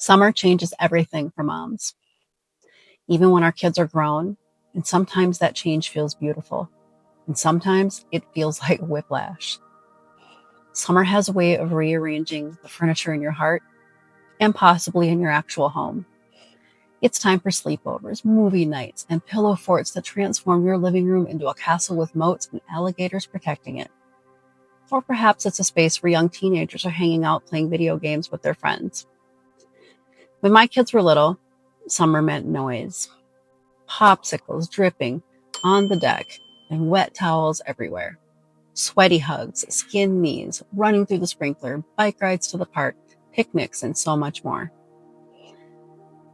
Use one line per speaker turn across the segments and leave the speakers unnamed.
Summer changes everything for moms, even when our kids are grown, and sometimes that change feels beautiful, and sometimes it feels like whiplash. Summer has a way of rearranging the furniture in your heart and possibly in your actual home. It's time for sleepovers, movie nights, and pillow forts that transform your living room into a castle with moats and alligators protecting it. Or perhaps it's a space where young teenagers are hanging out playing video games with their friends. When my kids were little, summer meant noise. Popsicles dripping on the deck and wet towels everywhere. Sweaty hugs, skinned knees, running through the sprinkler, bike rides to the park, picnics, and so much more.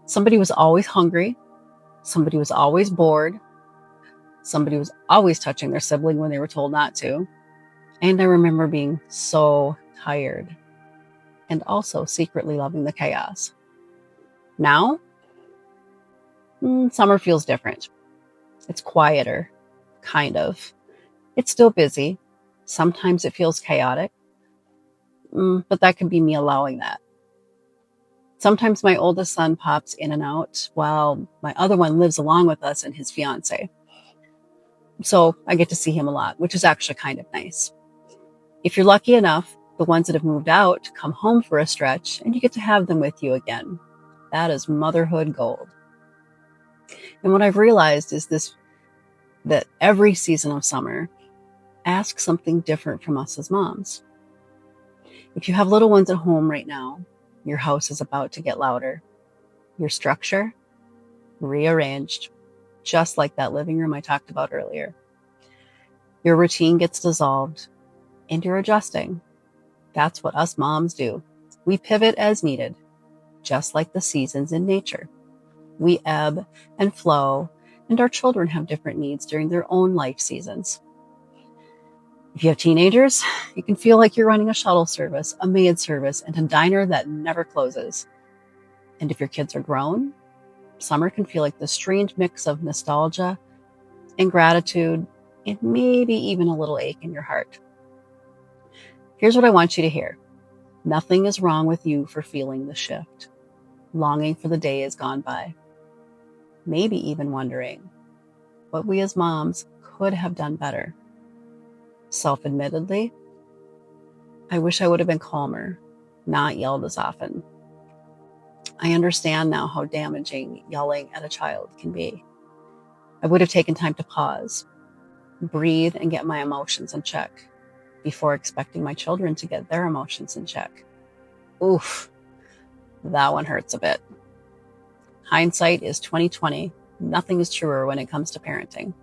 Somebody was always hungry. Somebody was always bored. Somebody was always touching their sibling when they were told not to. And I remember being so tired and also secretly loving the chaos. Now, summer feels different. It's quieter, kind of. It's still busy. Sometimes it feels chaotic, but that could be me allowing that. Sometimes my oldest son pops in and out while my other one lives along with us and his fiance. So I get to see him a lot, which is actually kind of nice. If you're lucky enough, the ones that have moved out come home for a stretch and you get to have them with you again. That is motherhood gold. And what I've realized is that every season of summer asks something different from us as moms. If you have little ones at home right now, your house is about to get louder. Your structure rearranged, just like that living room I talked about earlier. Your routine gets dissolved and you're adjusting. That's what us moms do. We pivot as needed, just like the seasons in nature. We ebb and flow, and our children have different needs during their own life seasons. If you have teenagers, you can feel like you're running a shuttle service, a maid service, and a diner that never closes. And if your kids are grown, summer can feel like the strange mix of nostalgia and gratitude, and maybe even a little ache in your heart. Here's what I want you to hear. Nothing is wrong with you for feeling the shift, longing for the day is gone by, maybe even wondering what we as moms could have done better. Self-admittedly, I wish I would have been calmer, not yelled as often. I understand now how damaging yelling at a child can be. I would have taken time to pause, breathe, and get my emotions in check before expecting my children to get their emotions in check. Oof, that one hurts a bit. Hindsight is 2020. Nothing is truer when it comes to parenting.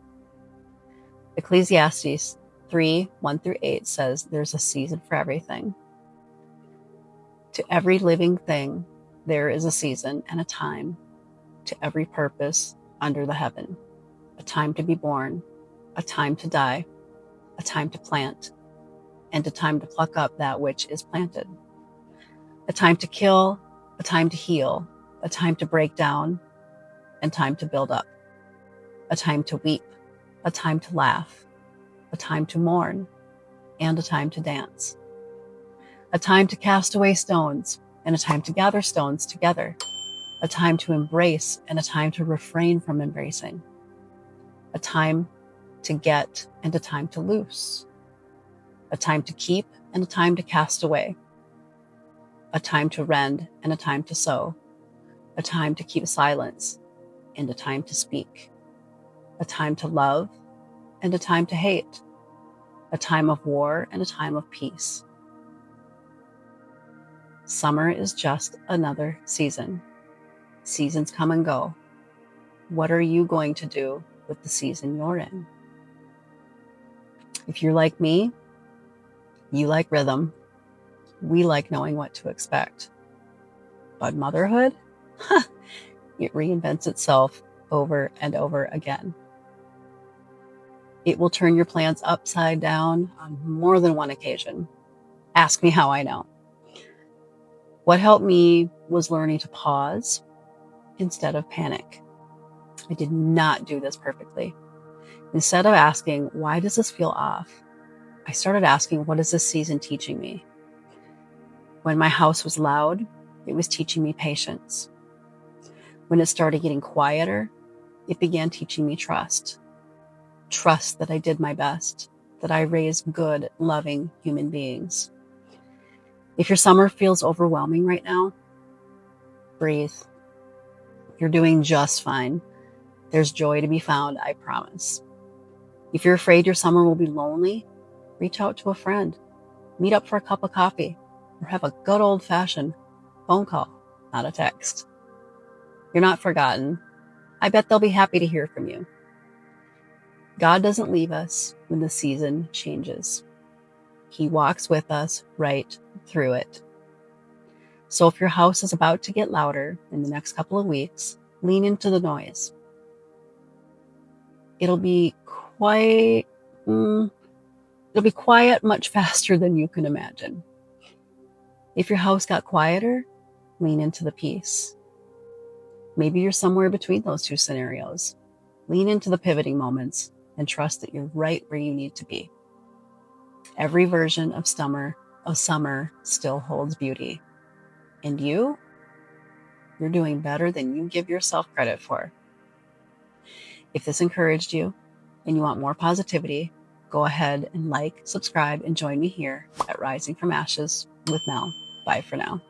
Ecclesiastes 3:1-8 says there's a season for everything. To every living thing, there is a season and a time, to every purpose under the heaven. A time to be born, a time to die, a time to plant, and a time to pluck up that which is planted. A time to kill, a time to heal, a time to break down, and time to build up. A time to weep, a time to laugh, a time to mourn, and a time to dance. A time to cast away stones, and a time to gather stones together. A time to embrace, and a time to refrain from embracing. A time to get, and a time to loose. A time to keep, and a time to cast away. A time to rend, and a time to sow. A time to keep silence, and a time to speak. A time to love, and a time to hate. A time of war, and a time of peace. Summer is just another season. Seasons come and go. What are you going to do with the season you're in? If you're like me, you like rhythm. We like knowing what to expect. But motherhood? It reinvents itself over and over again. It will turn your plans upside down on more than one occasion. Ask me how I know. What helped me was learning to pause instead of panic. I did not do this perfectly. Instead of asking, why does this feel off? I started asking, what is this season teaching me? When my house was loud, It was teaching me patience. When it started getting quieter, it began teaching me trust. Trust that I did my best, that I raised good, loving human beings. If your summer feels overwhelming right now, breathe. You're doing just fine. There's joy to be found, I promise. If you're afraid your summer will be lonely, reach out to a friend. Meet up for a cup of coffee, or have a good old-fashioned phone call, not a text. You're not forgotten. I bet they'll be happy to hear from you. God doesn't leave us when the season changes. He walks with us right through it. So if your house is about to get louder in the next couple of weeks, lean into the noise. It'll be quiet much faster than you can imagine. If your house got quieter, lean into the peace. Maybe you're somewhere between those two scenarios. Lean into the pivoting moments and trust that you're right where you need to be. Every version of summer still holds beauty. And you're doing better than you give yourself credit for. If this encouraged you and you want more positivity, go ahead and like, subscribe, and join me here at Rising from Ashes with Mel. Bye for now.